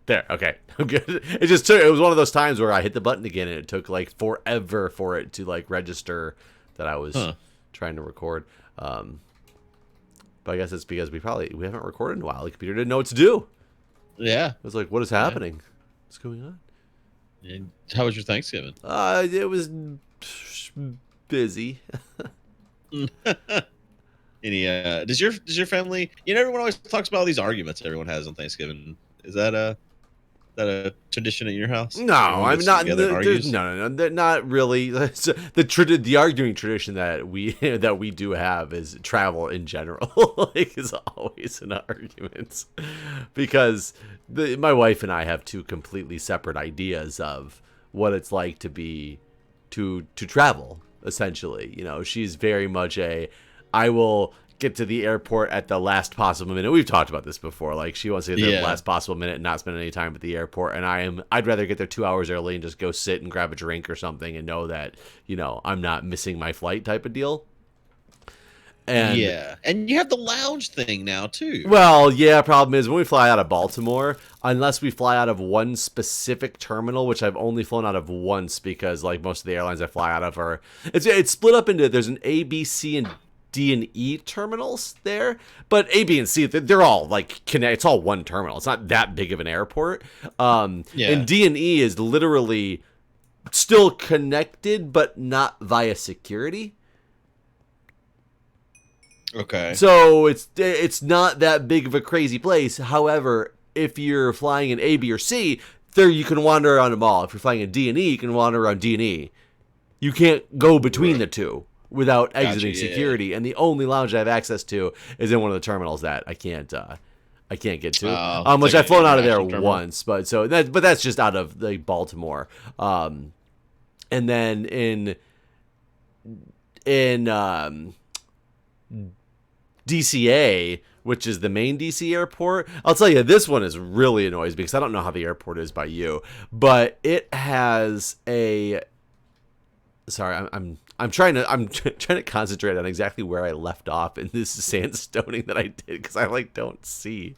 There, okay. I'm good. It was one of those times where I hit the button again and it took like forever for it to like register that I was trying to record. But I guess it's because we haven't recorded in a while. The computer didn't know what to do. Yeah. It was like, what is happening? What's going on? And how was your Thanksgiving? It was busy. Any does your family, everyone always talks about all these arguments everyone has on Thanksgiving. Is that a tradition at your house? No, I'm not. No, not really. The arguing tradition that we do have is travel in general. Like, is always an argument because my wife and I have two completely separate ideas of what it's like to travel. Essentially, she's very much I will get to the airport at the last possible minute. We've talked about this before. Like, she wants to get there at the last possible minute and not spend any time at the airport. And I'd rather get there 2 hours early and just go sit and grab a drink or something and know that, I'm not missing my flight type of deal. And and you have the lounge thing now too. Well, yeah, problem is when we fly out of Baltimore, unless we fly out of one specific terminal, which I've only flown out of once because like most of the airlines I fly out of it's split up into, there's an A, B, C, and D and E terminals there, but A, B, and C, they're all like connect. It's all one terminal. It's not that big of an airport. And D and E is literally still connected, but not via security. Okay. So it's not that big of a crazy place. However, if you're flying in A, B, or C, there you can wander around them all. If you're flying in D and E, you can wander around D and E. You can't go between the two without exiting security. And the only lounge I have access to is in one of the terminals that I can't get to. Which I've flown out of there once, but that's just out of like Baltimore. And then in DCA, which is the main DC airport, I'll tell you, this one is really annoys me because I don't know how the airport is by you, but it has a. Sorry, I'm trying to concentrate on exactly where I left off in this sandstoning that I did because I like don't see.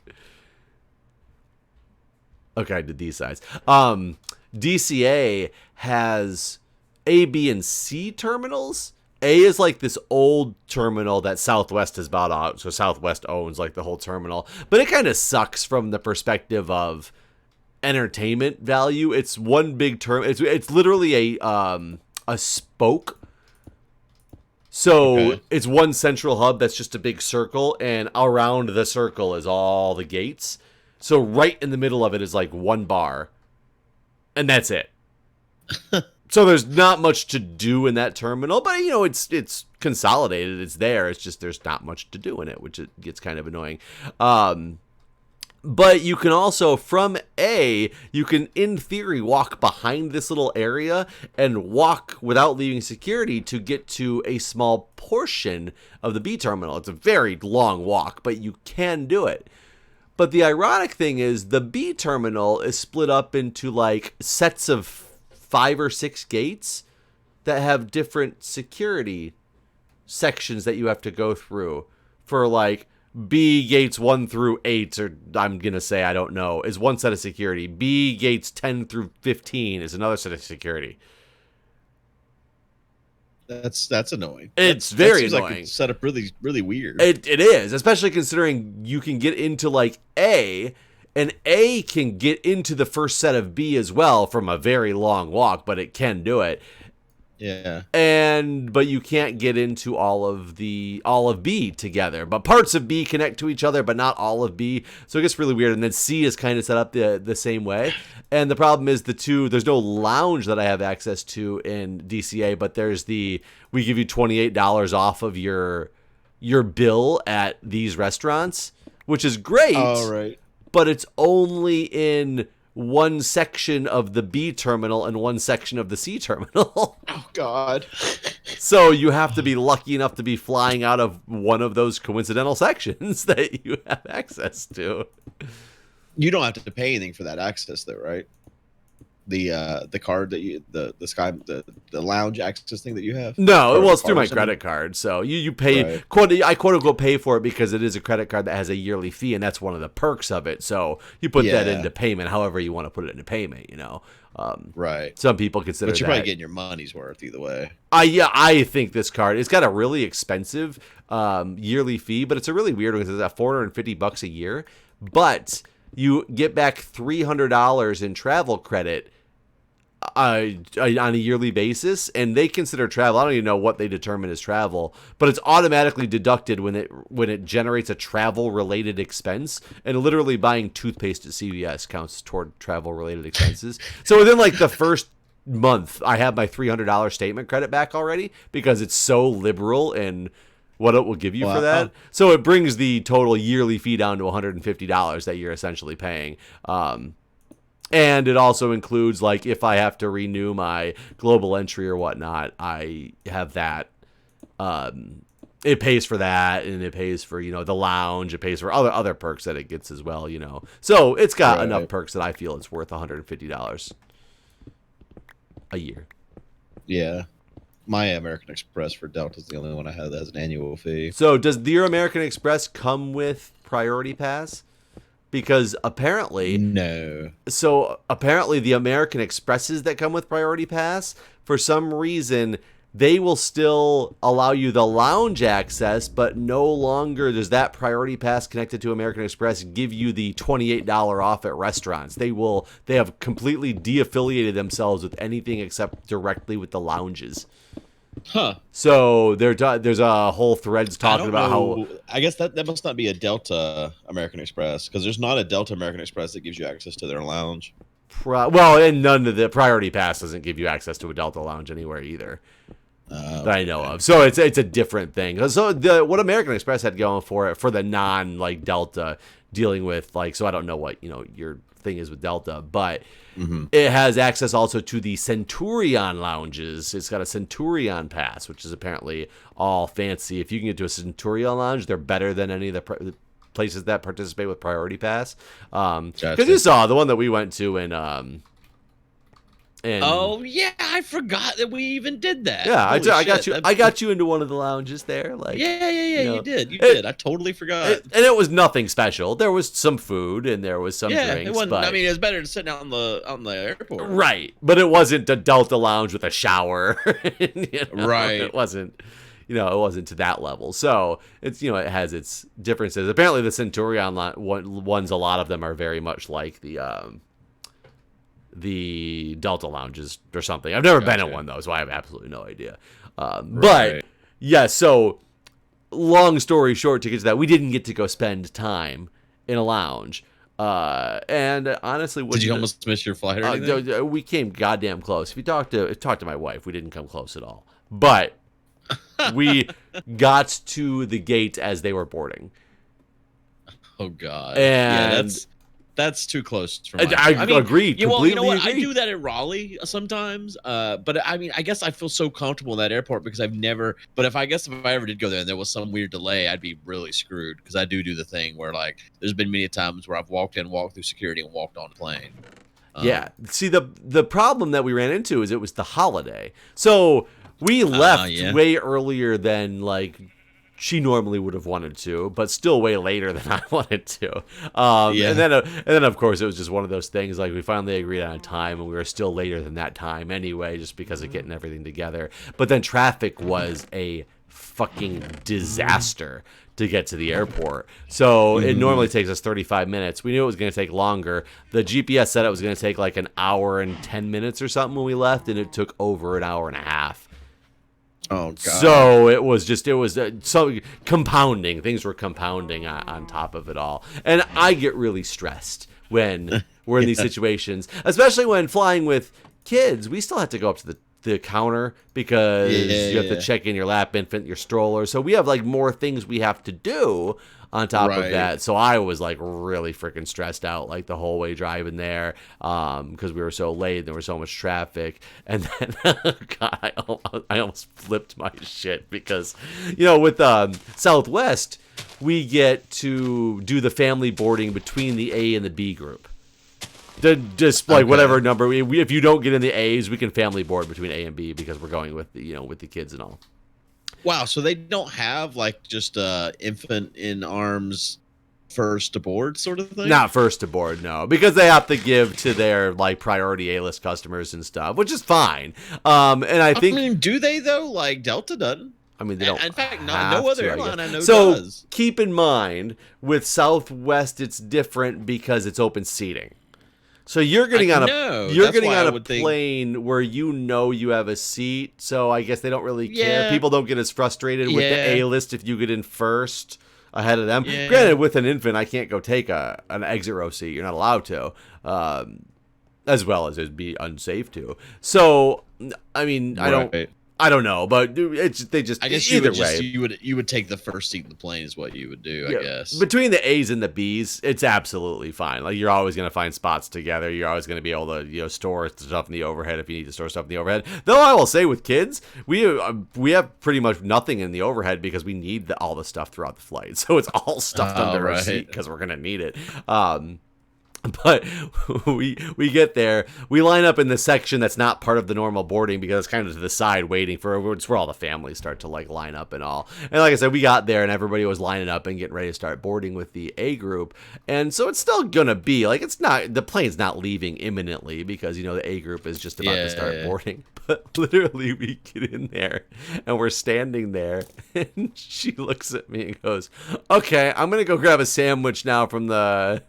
Okay, I did these sides. DCA has A, B, and C terminals. A is like this old terminal that Southwest has bought out, so Southwest owns like the whole terminal. But it kind of sucks from the perspective of entertainment value. It's one big term. It's literally a spoke. So it's one central hub that's just a big circle, and around the circle is all the gates. So right in the middle of it is like one bar, and that's it. So there's not much to do in that terminal, but it's consolidated. It's there. It's just there's not much to do in it, which it gets kind of annoying. But you can also, from A, you can in theory walk behind this little area and walk without leaving security to get to a small portion of the B terminal. It's a very long walk, but you can do it. But the ironic thing is the B terminal is split up into like sets of 5 or 6 gates that have different security sections that you have to go through for like B gates 1 through 8, or I'm going to say, I don't know, is one set of security. B gates 10 through 15 is another set of security. That's annoying. It's very annoying. Like it's set up really, really weird. It is, especially considering you can get into like A, and A can get into the first set of B as well from a very long walk, but it can do it. Yeah. But you can't get into all of B together. But parts of B connect to each other, but not all of B. So it gets really weird. And then C is kind of set up the same way. And the problem is there's no lounge that I have access to in DCA, but we give you $28 off of your bill at these restaurants, which is great. Oh, right. But it's only in one section of the B terminal and one section of the C terminal. Oh, God. So you have to be lucky enough to be flying out of one of those coincidental sections that you have access to. You don't have to pay anything for that access, though, right? the card that the lounge access thing that you have? No, Or well, the it's through card or my something? credit card. So you pay, Right. I quote unquote pay for it because it is a credit card that has a yearly fee, and that's one of the perks of it. So you put that Yeah. into payment, however you want to put it into payment. Right. Some people consider But you're that. probably getting your money's worth either way. I think this card, it's got a really expensive yearly fee, but it's a really weird one because it's at $450 a year. But you get back $300 in travel credit on a yearly basis, and they consider travel. I don't even know what they determine as travel, but it's automatically deducted when it generates a travel related expense. And literally buying toothpaste at CVS counts toward travel related expenses. So within like the first month, I have my $300 statement credit back already because it's so liberal in what it will give you for that. So it brings the total yearly fee down to $150 that you're essentially paying. And it also includes, like, if I have to renew my global entry or whatnot, I have that. It pays for that, and it pays for, the lounge. It pays for other perks that it gets as well, So it's got enough perks that I feel it's worth $150 a year. Yeah. My American Express for Delta is the only one I have that has an annual fee. So does your American Express come with Priority Pass? Because apparently the American Expresses that come with Priority Pass, for some reason, they will still allow you the lounge access, but no longer does that Priority Pass connected to American Express give you the $28 off at restaurants. They have completely de-affiliated themselves with anything except directly with the lounges. Huh. So there's a whole threads talking about how. I guess that must not be a Delta American Express, because there's not a Delta American Express that gives you access to their lounge. And none of the Priority Pass doesn't give you access to a Delta lounge anywhere either. That I know of. So it's a different thing. So what American Express had going for it for the non like Delta dealing with so I don't know what your thing is with Delta, but it has access also to the Centurion lounges. It's got a Centurion pass, which is apparently all fancy. If you can get to a Centurion lounge, they're better than any of the places that participate with Priority Pass. Because you saw the one that we went to in oh yeah, I forgot that we even did that. Yeah, I got you into one of the lounges there. You did. I totally forgot. And it was nothing special. There was some food and there was some drinks. It wasn't. But, it was better than sitting out on the airport. Right, but it wasn't a Delta lounge with a shower. Right. It wasn't. It wasn't to that level. So it's it has its differences. Apparently, the Centurion ones, a lot of them are very much like the Delta lounges or something. I've never been in one though, so I have absolutely no idea. But yeah, so long story short, to get to that, we didn't get to go spend time in a lounge. And honestly, did you almost miss your flight or anything? We came goddamn close. If you talk to my wife, we didn't come close at all. But we got to the gate as they were boarding. Oh God! And that's too close for I agree. Completely you know what? agree. I do that in Raleigh sometimes. But I guess I feel so comfortable in that airport because I've never. But if I ever did go there and there was some weird delay, I'd be really screwed because I do the thing where there's been many times where I've walked through security and walked on a plane. Yeah. See, the problem that we ran into is it was the holiday, so we left way earlier than she normally would have wanted to, but still way later than I wanted to. And then of course it was just one of those things. We finally agreed on a time, and we were still later than that time anyway, just because of getting everything together. But then traffic was a fucking disaster to get to the airport. So it normally takes us 35 minutes. We knew it was going to take longer. The GPS said it was going to take an hour and 10 minutes or something when we left, and it took over an hour and a half. Oh God! So it was so compounding. Things were compounding on top of it all, and I get really stressed when we're in these situations, especially when flying with kids. We still have to go up to the counter because you have to check in your lap infant, your stroller. So we have more things we have to do on top of that. So I was really freaking stressed out the whole way driving there because we were so late and there was so much traffic. And then God, I almost flipped my shit because with Southwest we get to do the family boarding between the A and the B group. Just like whatever number if you don't get in the A's, we can family board between A and B because we're going with the with the kids and all. Wow, so they don't have like just infant in arms first aboard sort of thing? Not first aboard, no, because they have to give to their like priority A-list customers and stuff, which is fine. And I mean, do they though? Like Delta doesn't. I mean, they don't. In fact, no other airline I know so does. Keep in mind, with Southwest, it's different because it's open seating. So you're getting on a plane where you have a seat. So I guess they don't really care. People don't get as frustrated with the A-list if you get in first ahead of them. Yeah. Granted, with an infant, I can't go take an exit row seat. You're not allowed to, as well as it'd be unsafe to. So I mean, I don't know, but they just. I guess either way, you would take the first seat in the plane is what you would do. I guess between the A's and the B's, it's absolutely fine. Like you're always gonna find spots together. You're always gonna be able to store stuff in the overhead if you need to store stuff in the overhead. Though I will say with kids, we have pretty much nothing in the overhead because we need all the stuff throughout the flight. So it's all stuffed under our seat because we're gonna need it. But we get there, we line up in the section that's not part of the normal boarding because it's kind of to the side waiting for it's where all the families start to like line up and all. And like I said, we got there and everybody was lining up and getting ready to start boarding with the A group. And so it's still gonna be like the plane's not leaving imminently because the A group is just about to start boarding. But literally we get in there and we're standing there and she looks at me and goes, "Okay, I'm gonna go grab a sandwich now from the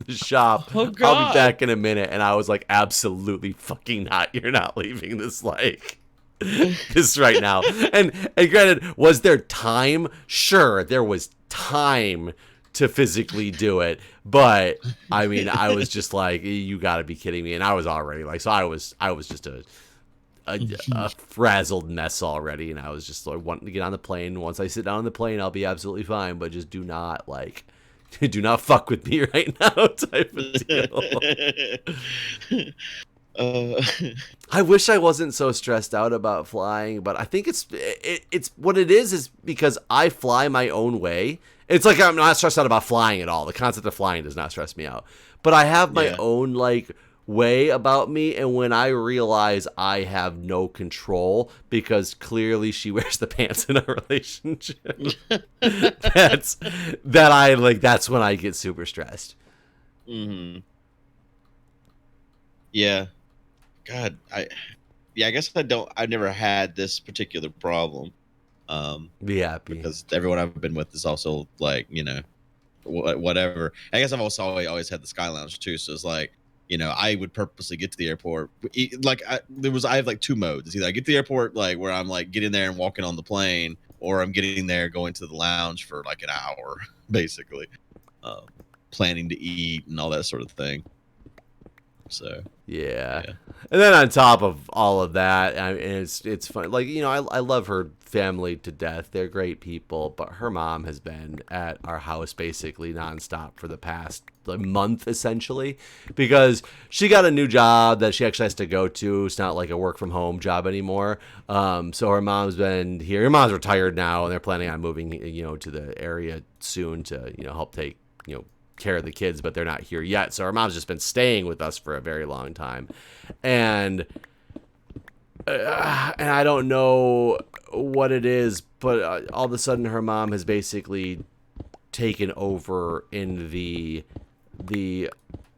shop. Oh, God. I'll be back in a minute." And I was like, absolutely fucking not. You're not leaving this this right now. And granted, was there time? Sure, there was time to physically do it. But I mean, I was just like, you gotta be kidding me. And I was already like, so I was just a frazzled mess already. And I was just like wanting to get on the plane. Once I sit down on the plane, I'll be absolutely fine. But just do not fuck with me right now type of deal. I wish I wasn't so stressed out about flying, but I think it's what it is because I fly my own way. It's like I'm not stressed out about flying at all. The concept of flying does not stress me out. But I have my own way about me, and when I realize I have no control because clearly she wears the pants in our relationship, that's when I get super stressed. Mm-hmm. Yeah. God, I guess I've never had this particular problem. Be happy. Because everyone I've been with is also whatever. I guess I've also always had the Sky Lounge too, so it's like, I would purposely get to the airport. I have two modes. It's either I get to the airport where I'm getting there and walking on the plane, or I'm getting there going to the lounge for an hour, basically, planning to eat and all that sort of thing. So yeah. And then on top of all of that, I mean, it's fun. I love her family to death. They're great people, but her mom has been at our house basically nonstop for the past month essentially because she got a new job that she actually has to go to. It's not like a work from home job anymore. So her mom's been here. Her mom's retired now, and they're planning on moving, to the area soon to, help take, care of the kids, but they're not here yet. So her mom's just been staying with us for a very long time, and I don't know what it is, but all of a sudden her mom has basically taken over in the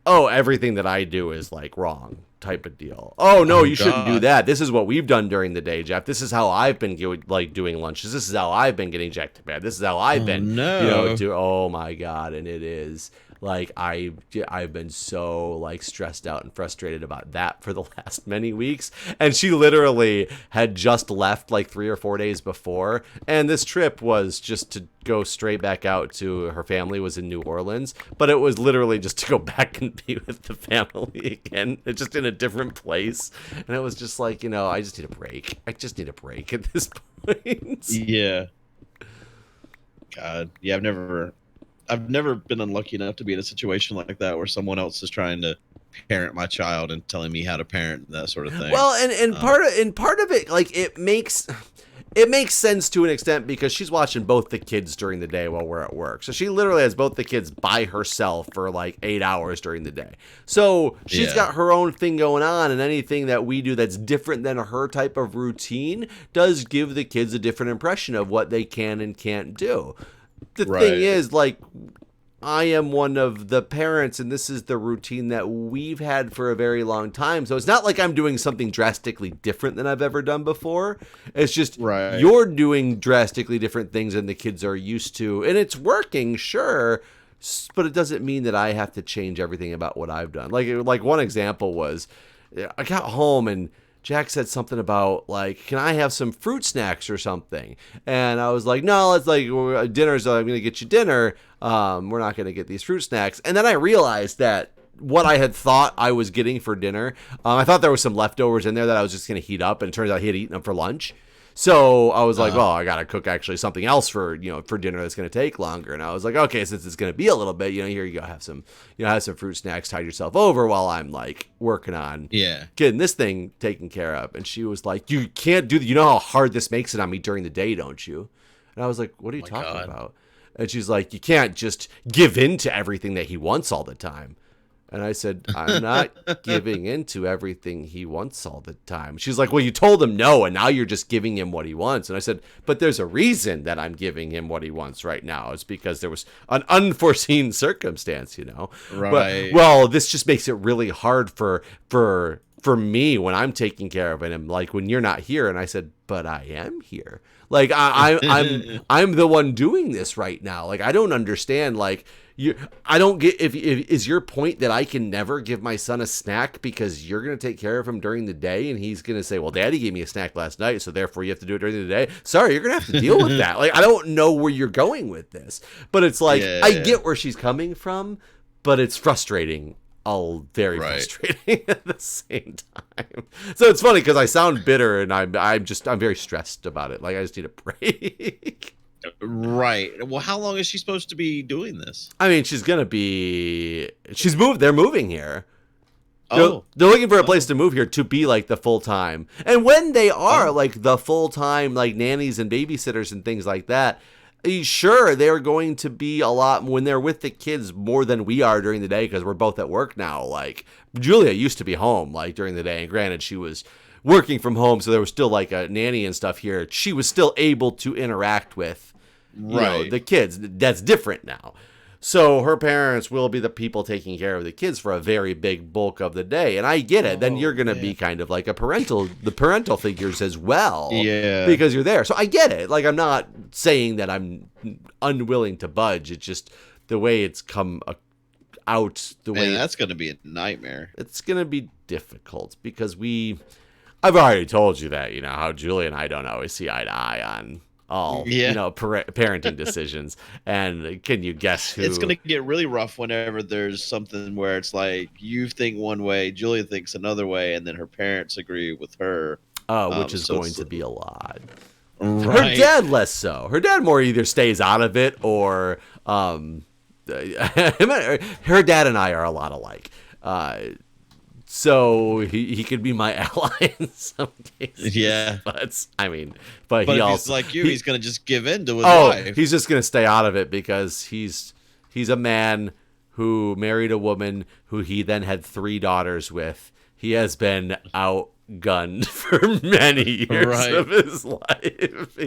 everything that I do is wrong type of deal. Oh no, you shouldn't do that. This is what we've done during the day, Jeff. This is how I've been doing lunches. This is how I've been getting Jack to bed. This is how I've been oh my God. And it is I've been so stressed out and frustrated about that for the last many weeks. And she literally had just left 3 or 4 days before, and this trip was just to go straight back out to her family was in New Orleans, but it was literally just to go back and be with the family again. It's just in a different place. And it was just I just need a break. I just need a break at this point. Yeah. God. Yeah, I've never been unlucky enough to be in a situation like that where someone else is trying to parent my child and telling me how to parent, that sort of thing. Well, and part of it, it makes sense to an extent because she's watching both the kids during the day while we're at work. So she literally has both the kids by herself for like 8 hours during the day. So she's got her own thing going on, and anything that we do that's different than her type of routine does give the kids a different impression of what they can and can't do. The thing is, like, I am one of the parents, and this is the routine that we've had for a very long time. So it's not like I'm doing something drastically different than I've ever done before. It's just you're doing drastically different things than the kids are used to. And it's working, sure, but it doesn't mean that I have to change everything about what I've done. Like one example was I got home and Jack said something about, like, can I have some fruit snacks or something? And I was like, no, it's like dinner's, I'm going to get you dinner. We're not going to get these fruit snacks. And then I realized that what I had thought I was getting for dinner, I thought there was some leftovers in there that I was just going to heat up. And it turns out he had eaten them for lunch. So I was like, well, I got to cook actually something else for dinner that's going to take longer. And I was like, okay, since it's going to be a little bit, here you go, have some fruit snacks, tide yourself over while I'm like working on getting this thing taken care of. And she was like, you can't do that. You know how hard this makes it on me during the day, don't you? And I was like, what are you talking about? And she's like, you can't just give in to everything that he wants all the time. And I said, I'm not giving in to everything he wants all the time. She's like, well, you told him no, and now you're just giving him what he wants. And I said, but there's a reason that I'm giving him what he wants right now. It's because there was an unforeseen circumstance, Right. But, well, this just makes it really hard for me when I'm taking care of him, like when you're not here. And I said, but I am here. Like I'm the one doing this right now. Like I don't understand. Like I don't get if is your point that I can never give my son a snack because you're gonna take care of him during the day and he's gonna say, well, Daddy gave me a snack last night, so therefore you have to do it during the day. Sorry, you're gonna have to deal with that. Like I don't know where you're going with this, but it's like I get where she's coming from, but it's frustrating. All very frustrating at the same time. So it's funny because I sound bitter and I'm very stressed about it. Like I just need a break. Right. Well, how long is she supposed to be doing this? I mean, they're moving here. They're looking for a place to move here to be like the full time. And when they are like the full time, like nannies and babysitters and things like that, sure, they're going to be a lot when they're with the kids more than we are during the day because we're both at work now. Like Julia used to be home like during the day, and granted she was working from home, so there was still like a nanny and stuff here. She was still able to interact with the kids. That's different now. So her parents will be the people taking care of the kids for a very big bulk of the day. And I get it. Then you're going to be kind of like the parental figures as well. Yeah. Because you're there. So I get it. Like, I'm not saying that I'm unwilling to budge. It's just the way it's come out. That's going to be a nightmare. It's going to be difficult because I've already told you that, how Julie and I don't always see eye to eye on all parenting decisions. And can you guess who? It's gonna get really rough whenever there's something where it's like you think one way, Julia thinks another way, and then her parents agree with her, which is going to be a lot. Her dad less so. Her dad more either stays out of it or her dad and I are a lot alike. So he could be my ally in some cases. Yeah, but he if also he's like you. He's gonna just give in to his wife. He's just gonna stay out of it because he's a man who married a woman who he then had 3 daughters with. He has been outgunned for many years of his life.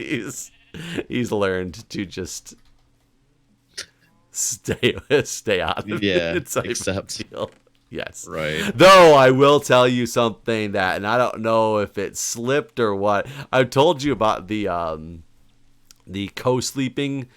He's learned to just stay out of it. Accept. Yes. Right. Though I will tell you something that, and I don't know if it slipped or what. I've told you about the co-sleeping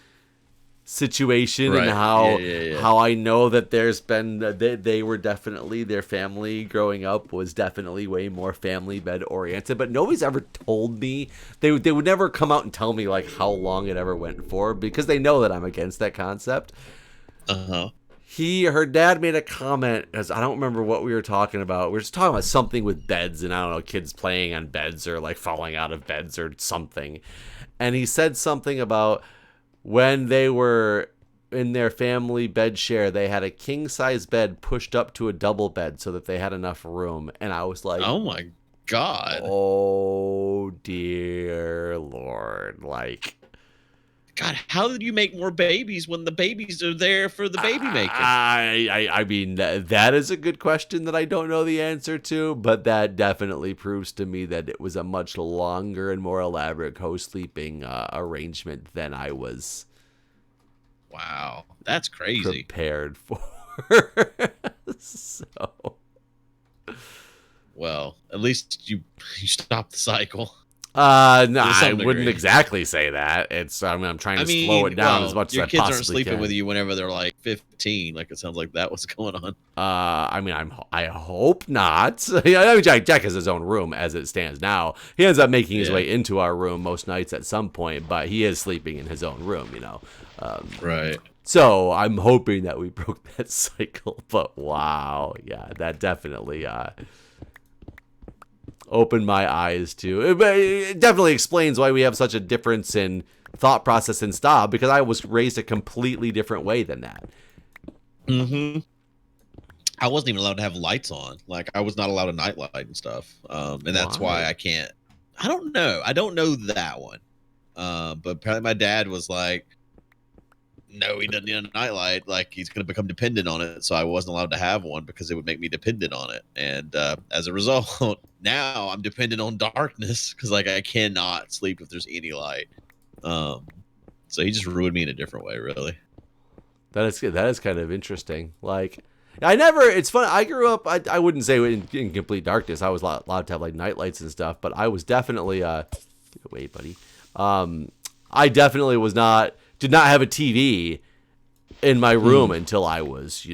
situation and how I know that there's been they were definitely, their family growing up was definitely way more family bed oriented, but nobody's ever told me. They would never come out and tell me like how long it ever went for because they know that I'm against that concept. Her dad made a comment, as I don't remember what we were talking about. We were just talking about something with beds and I don't know, kids playing on beds or like falling out of beds or something. And he said something about when they were in their family bed share, they had a king size bed pushed up to a double bed so that they had enough room. And I was like, oh my God. Oh dear Lord. Like, God, how did you make more babies when the babies are there for the baby making? I mean, that is a good question that I don't know the answer to, but that definitely proves to me that it was a much longer and more elaborate co-sleeping arrangement than I was Wow, that's crazy. prepared for. So, Well, at least you stopped the cycle no, to I some wouldn't degree. exactly say that. It's, I mean, I'm trying I to slow it mean, down as well, much as your I kids aren't possibly sleeping can. with you whenever they're like 15. Like it sounds like that was going on. I mean, I hope not. Yeah, I mean, Jack has his own room as it stands now. He ends up making his Yeah. way into our room most nights at some point, but he is sleeping in his own room, Right. So I'm hoping that we broke that cycle. But wow, yeah, that definitely opened my eyes to. It definitely explains why we have such a difference in thought process and style, because I was raised a completely different way than that. Mm-hmm. I wasn't even allowed to have lights on. Like I was not allowed a nightlight and stuff. And that's why Why? I can't. I don't know. I don't know that one. But apparently my dad was like, no, he doesn't need a nightlight. Like he's going to become dependent on it. So I wasn't allowed to have one because it would make me dependent on it. And as a result, now I'm dependent on darkness because like I cannot sleep if there's any light. Um, so he just ruined me in a different way, really. That is good. That is kind of interesting. Like, I never. It's fun. I grew up. I wouldn't say in complete darkness. I was allowed to have like night lights and stuff. But I was definitely. Get away, buddy. I definitely was not. Did not have a TV in my room until I was,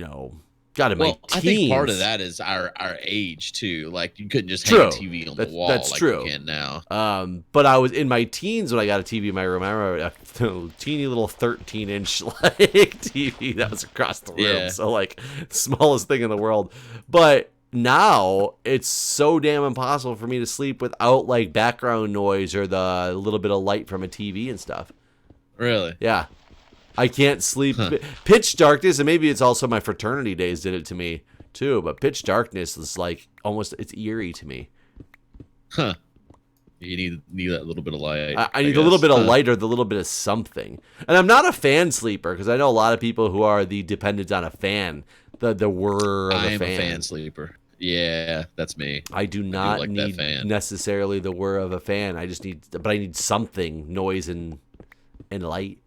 got in my teens. I think part of that is our age too. Like you couldn't just hang True. a TV on the wall That's like true. you can now. But I was in my teens when I got a TV in my room. I remember a teeny little 13-inch like TV that was across the room. Yeah. So like smallest thing in the world. But now it's so damn impossible for me to sleep without like background noise or the little bit of light from a TV and stuff. Really? Yeah. I can't sleep. Huh. Pitch darkness, and maybe it's also my fraternity days did it to me too, but pitch darkness is like almost, it's eerie to me. Huh. You need that little bit of light. I need a little bit of light or the little bit of something. And I'm not a fan sleeper because I know a lot of people who are the dependent on a fan, the whir of I a am fan. a fan sleeper. Yeah, that's me. I do not like need that fan. necessarily the whir of a fan. I just need, but I need something, noise and light.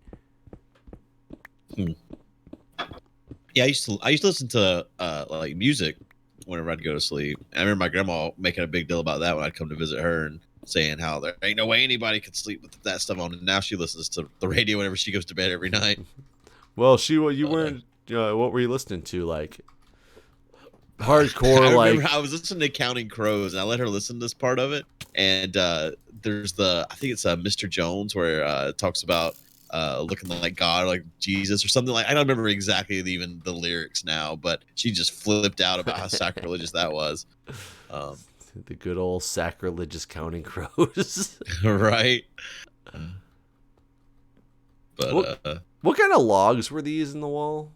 Yeah, I used to listen to like music whenever I'd go to sleep. I remember my grandma making a big deal about that when I'd come to visit her and saying how there ain't no way anybody could sleep with that stuff on. And now she listens to the radio whenever she goes to bed every night. Well, you weren't. What were you listening to? Like hardcore. I remember I was listening to Counting Crows, and I let her listen to this part of it. And there's I think it's Mr. Jones, where it talks about looking like God, or like Jesus, or something like. I don't remember exactly even the lyrics now, but she just flipped out about how sacrilegious that was. The good old sacrilegious Counting Crows. Right. But what kind of logs were these in the wall?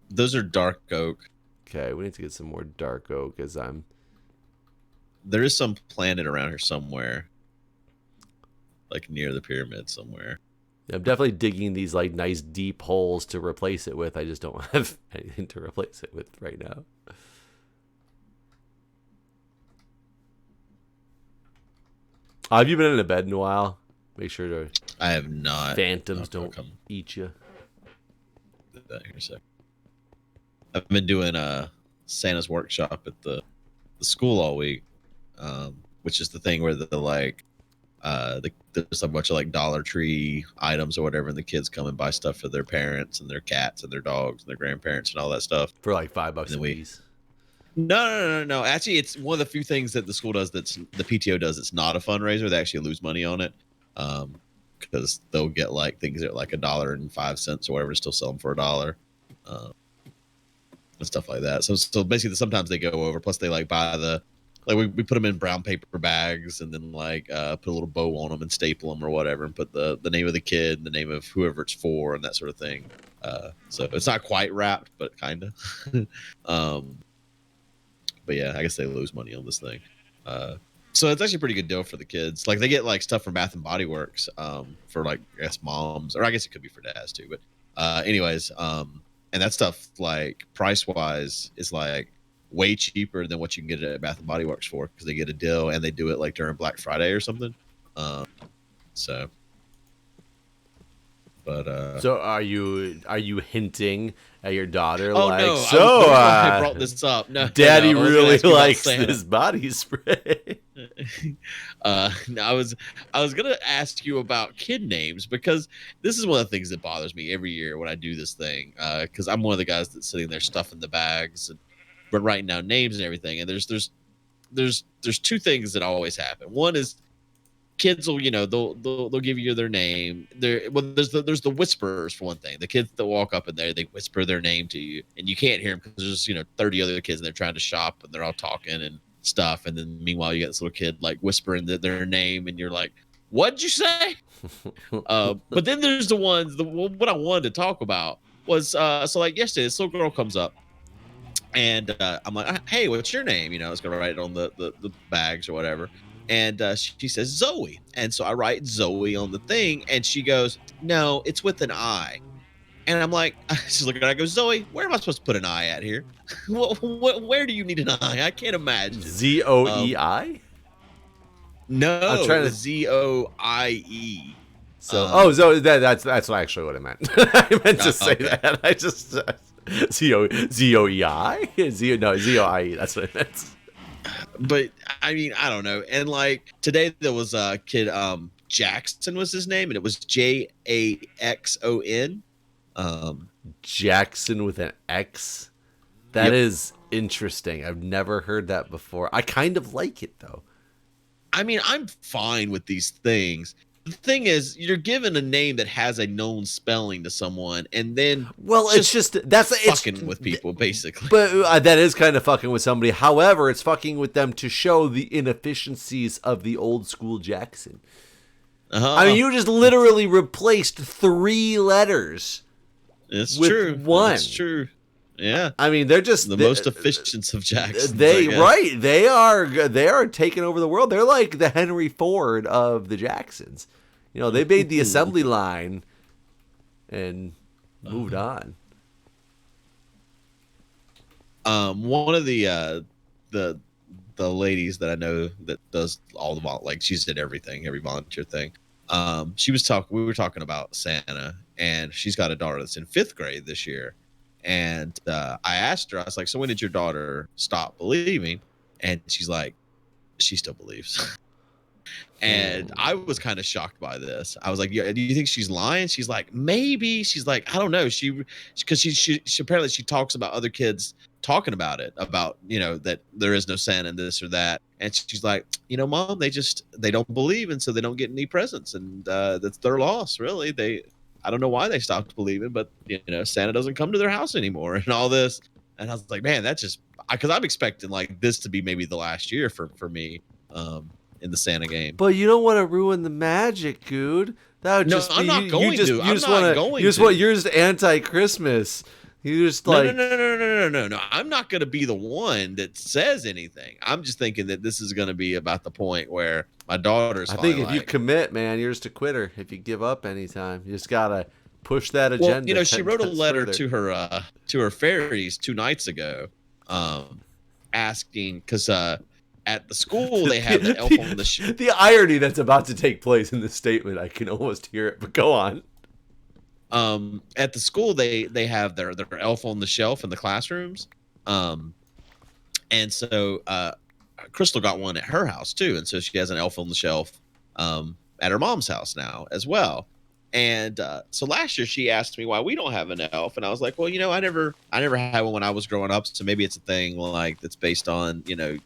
Those are dark oak. Okay, we need to get some more dark oak as there is some planted around here somewhere, like near the pyramid somewhere. I'm definitely digging these like nice deep holes to replace it with. I just don't have anything to replace it with right now. Have you been in a bed in a while? Make sure to. I have not. Phantoms don't eat you. That here a sec. I've been doing Santa's workshop at the school all week, which is the thing where there's a bunch of like Dollar Tree items or whatever, and the kids come and buy stuff for their parents and their cats and their dogs and their grandparents and all that stuff For like $5 a piece. No. Actually, it's one of the few things that the school does that's the PTO does. It's not a fundraiser. They actually lose money on it, because they'll get like things at like $1.05 or whatever, still sell them for $1, and stuff like that. So basically, sometimes they go over. Plus, they like buy we put them in brown paper bags and then like put a little bow on them and staple them or whatever, and put the name of the kid and the name of whoever it's for and that sort of thing. So it's not quite wrapped, but kind of. But yeah, I guess they lose money on this thing. So it's actually a pretty good deal for the kids. Like they get like stuff from Bath and Body Works, for like I guess moms, or I guess it could be for dads too. But anyways, and that stuff like price wise is like way cheaper than what you can get at Bath and Body Works for, because they get a deal and they do it like during Black Friday or something. Um, so, but So are you hinting at your daughter oh like, no, so I brought this up. No, Daddy no, I was gonna really ask you about likes Santa. this body spray? No, I was gonna ask you about kid names, because this is one of the things that bothers me every year when I do this thing. Because I'm one of the guys that's sitting there stuffing the bags and but writing down names and everything. And there's two things that always happen. One is kids will, they'll give you their name. There's the whisperers for one thing. The kids that walk up in there, they whisper their name to you, and you can't hear them because there's 30 other kids and they're trying to shop and they're all talking and stuff. And then meanwhile, you got this little kid like whispering their name, and you're like, "What'd you say?" But then there's the ones. What I wanted to talk about was so like yesterday, this little girl comes up. And I'm like, "Hey, what's your name?" I was gonna write it on the bags or whatever. And she says Zoe, and so I write Zoe on the thing, and she goes, "No, it's with an I." And I'm like, she's looking at it, I go, "Zoe, where am I supposed to put an I at here? Where do you need an I? I can't imagine." ZOEI? I'm No, trying to ZOIE. So that's actually what I meant. I meant to say Okay. that. I just ZOEI? ZOIE, that's what I meant. But I mean, I don't know. And like today there was a kid, Jaxon was his name, and it was JAXON. Jaxon with an X? That Yep. is interesting. I've never heard that before. I kind of like it though. I mean, I'm fine with these things. The thing is, you're given a name that has a known spelling to someone, and then Well, it's just that's fucking with people, basically. But that is kind of fucking with somebody. However, it's fucking with them to show the inefficiencies of the old school Jackson. I mean, you just literally replaced 3 letters. It's with true. one. It's true. Yeah. I mean, they're just The most efficient of Jacksons. They are taking over the world. They're like the Henry Ford of the Jacksons. They made the assembly line and moved on. One of the ladies that I know that does all the like she did everything, every volunteer thing. We were talking about Santa, and she's got a daughter that's in 5th grade this year. And I asked her, I was like, "So when did your daughter stop believing?" And she's like, "She still believes." And I was kind of shocked by this. I was like, "Yeah, do you think she's lying?" She's like, "Maybe." She's like, "I don't know." Because she apparently she talks about other kids talking about it, about that there is no Santa and this or that. And she's like, "Mom, they don't believe, and so they don't get any presents, and that's their loss, really. I don't know why they stopped believing, but Santa doesn't come to their house anymore and all this." And I was like, man, that's just because I'm expecting like this to be maybe the last year for me in the Santa game. But you don't want to ruin the magic, dude. That would just I'm not going to. You're just anti-Christmas. You just like no. I'm not going to be the one that says anything. I'm just thinking that this is going to be about the point where my daughter's. I think if you commit, man, you're just a quitter. If you give up anytime, you just gotta push that agenda. Well, she wrote a letter to her fairies 2 nights ago, asking because at the school they have an elf on the shelf. The irony that's about to take place in this statement, I can almost hear it. But go on. At the school they have their elf on the shelf in the classrooms, and so Crystal got one at her house too, and so she has an elf on the shelf at her mom's house now as well. And so last year she asked me why we don't have an elf, and I was like, well, I never had one when I was growing up, so maybe it's a thing like that's based on a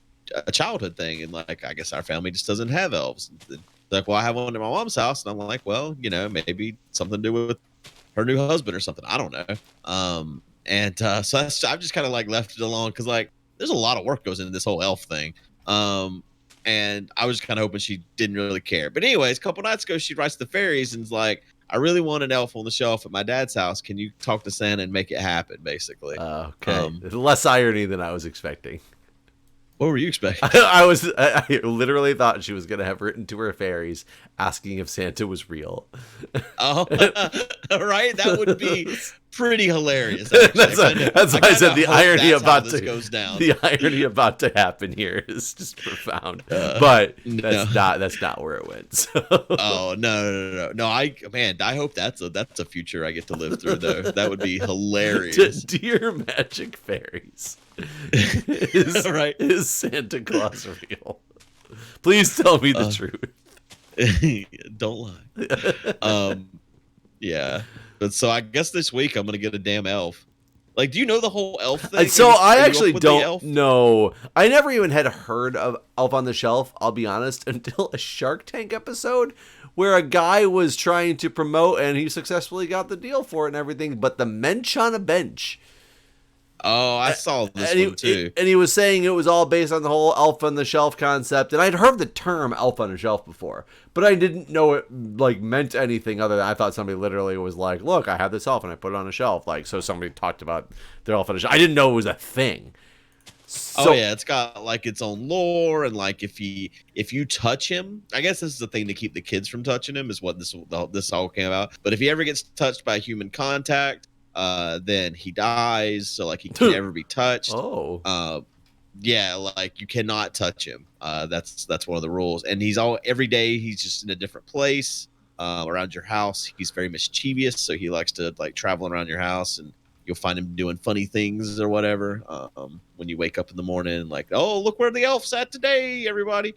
childhood thing, and like I guess our family just doesn't have elves. And like, well, I have one at my mom's house, and I'm like, well, maybe something to do with her new husband or something. I don't know. So I've just kind of like left it alone because like there's a lot of work goes into this whole elf thing. And I was kind of hoping she didn't really care. But anyways, a couple nights ago, she writes the fairies and's like, "I really want an elf on the shelf at my dad's house. Can you talk to Santa and make it happen?" Basically. Okay. Less irony than I was expecting. What were you expecting? I literally thought she was gonna have written to her fairies asking if Santa was real. Oh, right. That would be pretty hilarious. Actually. That's why I said the irony about this goes down. The irony about to happen here is just profound. But that's not where it went. So. Oh no! I hope that's a future I get to live through though. That would be hilarious. Dear magic fairies, is Santa Claus real? Please tell me the truth. Don't lie. Yeah. But so I guess this week I'm gonna get a damn elf. Like, do you know the whole elf thing? So I actually don't know. I never even had heard of Elf on the Shelf, I'll be honest, until a Shark Tank episode where a guy was trying to promote and he successfully got the deal for it and everything, but the mensch on a bench. Oh, I saw this one too. And he was saying it was all based on the whole Elf on the Shelf concept. And I'd heard the term Elf on the Shelf before, but I didn't know it like meant anything other than I thought somebody literally was like, look, I have this elf and I put it on a shelf. Like, so somebody talked about their elf on a shelf. I didn't know it was a thing. So, yeah, it's got like its own lore, and like if you touch him, I guess this is the thing to keep the kids from touching him is what this all came about. But if he ever gets touched by human contact, then he dies. So like he can never be touched. Yeah, like you cannot touch him. That's one of the rules. And every day he's just in a different place around your house. He's very mischievous, so he likes to like travel around your house, and you'll find him doing funny things or whatever. When you wake up in the morning, like, oh, look where the elf's at today, everybody.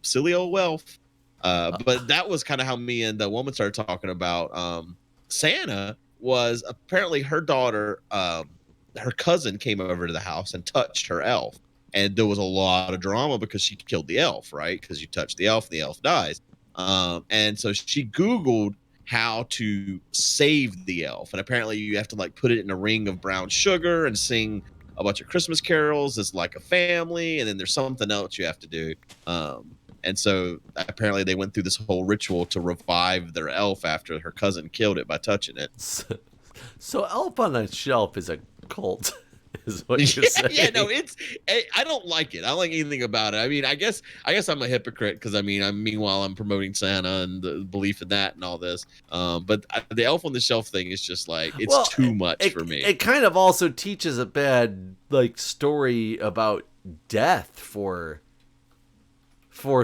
Silly old elf. But that was kind of how me and the woman started talking about Santa. Was apparently her daughter, her cousin came over to the house and touched her elf. And there was a lot of drama because she killed the elf, right? Because you touch the elf dies. And so she Googled how to save the elf. And apparently you have to like put it in a ring of brown sugar and sing a bunch of Christmas carols as like a family. And then there's something else you have to do. And so apparently they went through this whole ritual to revive their elf after her cousin killed it by touching it. So Elf on a Shelf is a cult, is what you're saying. Yeah, no, I don't like it. I don't like anything about it. I mean, I guess I'm a hypocrite because meanwhile I'm promoting Santa and the belief in that and all this. But the Elf on the Shelf thing is just like it's too much for me. It kind of also teaches a bad like story about death for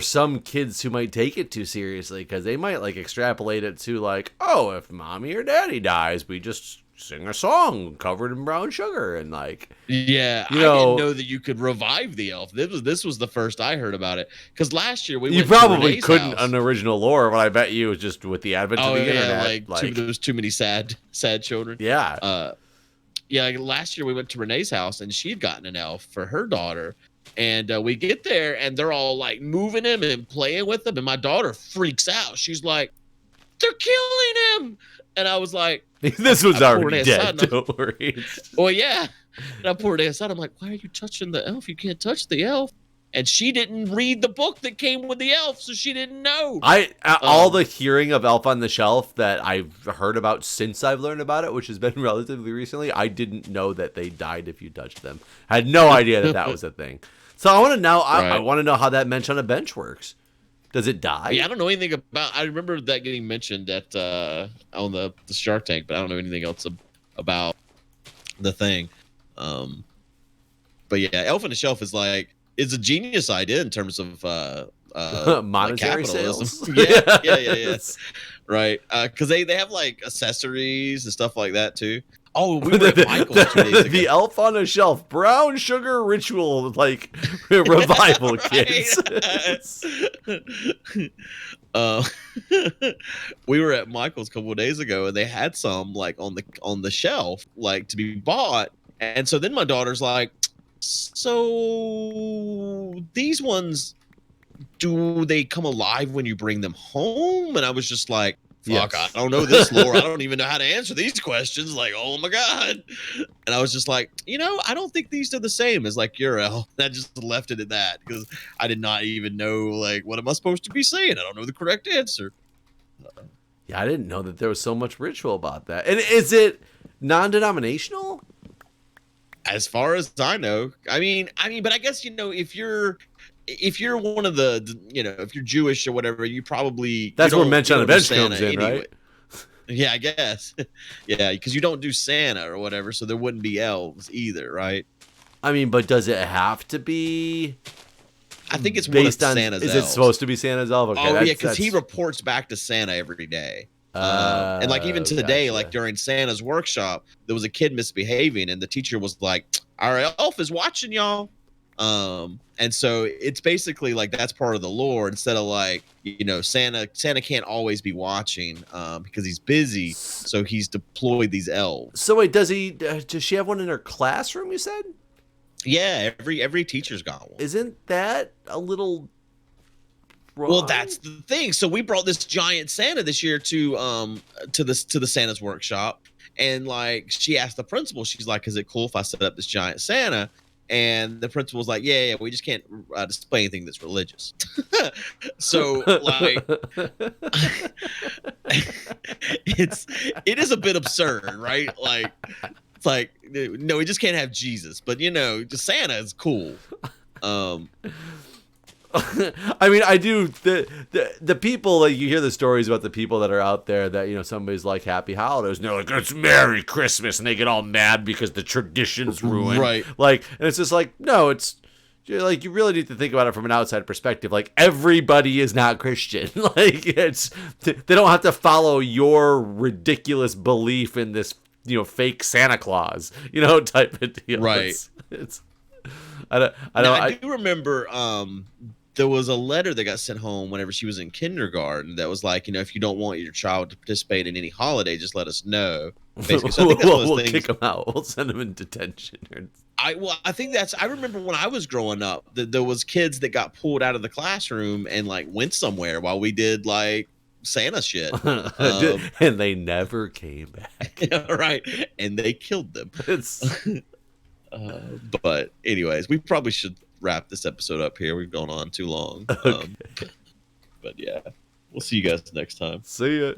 some kids who might take it too seriously, because they might like extrapolate it to like, oh, if mommy or daddy dies, we just sing a song covered in brown sugar and like, yeah, I didn't know that you could revive the elf. This was the first I heard about it, because last year you probably couldn't on original lore, but I bet you just with the advent of the internet, there was too many sad children. Yeah, like last year we went to Renee's house and she'd gotten an elf for her daughter. And we get there, and they're all like moving him and playing with him. And my daughter freaks out. She's like, "They're killing him!" And I was like, "This was already dead. Don't worry." Well, yeah. And I poured it aside. I'm like, "Why are you touching the elf? You can't touch the elf." And she didn't read the book that came with the elf, so she didn't know. All the hearing of Elf on the Shelf that I've heard about since I've learned about it, which has been relatively recently, I didn't know that they died if you touched them. I had no idea that was a thing. So I want to know. I want to know how that mensch on a bench works. Does it die? Yeah, I don't know anything about. I remember that getting mentioned at on the Shark Tank, but I don't know anything else about the thing. But yeah, Elf on the Shelf is like. It's a genius idea in terms of monetary like sales. Yeah. Right. Because they have like accessories and stuff like that too. Oh, we were at Michael's 2 days ago. The Elf on a Shelf brown sugar ritual like revival kids. We were at Michael's a couple of days ago, and they had some like on the shelf like to be bought, and so then my daughter's like, so these ones, do they come alive when you bring them home? And I was just like, fuck, yes. I don't know this lore. I don't even know how to answer these questions. Like, oh my God. And I was just like, I don't think these are the same as like your elf. I just left it at that because I did not even know, like, what am I supposed to be saying? I don't know the correct answer. Yeah, I didn't know that there was so much ritual about that. And is it non-denominational? As far as I know, but I guess if you're one of the if you're Jewish or whatever, you probably that's where Mensch on a Bench comes in, anyway. Right? Yeah, I guess. Yeah, because you don't do Santa or whatever, so there wouldn't be elves either, right? I mean, but does it have to be? I think it's based one of on Santa's Is elves. it supposed to be Santa's elf? Okay, yeah, because he reports back to Santa every day. And like even today, gotcha. like during Santa's workshop, there was a kid misbehaving, and the teacher was like, "Our elf is watching y'all." And so it's basically like that's part of the lore. Instead of like Santa can't always be watching because he's busy, so he's deployed these elves. So wait, does she have one in her classroom? You said. Yeah, every teacher's got one. Isn't that a little wrong? Well, that's the thing. So we brought this giant Santa this year to the Santa's workshop, and like she asked the principal, she's like, "Is it cool if I set up this giant Santa?" And the principal's like, yeah, we just can't display anything that's religious. So like, it is a bit absurd, right? Like, it's like, no, we just can't have Jesus, but just Santa is cool. I mean, I do the people, like, you hear the stories about the people that are out there that somebody's like Happy Holidays and they're like, it's Merry Christmas, and they get all mad because the tradition's ruined, right? Like, and it's just like, no, it's like you really need to think about it from an outside perspective. Like, everybody is not Christian. Like, they don't have to follow your ridiculous belief in this fake Santa Claus type of deal, right? I do remember there was a letter that got sent home whenever she was in kindergarten that was like, if you don't want your child to participate in any holiday, just let us know. Basically, so I think that's we'll kick them out. We'll send them in detention. I remember when I was growing up that there was kids that got pulled out of the classroom and like went somewhere while we did like Santa shit, and they never came back. Right, and they killed them. But anyways, we probably should wrap this episode up here. We've gone on too long. Okay. But yeah, we'll see you guys next time. See ya.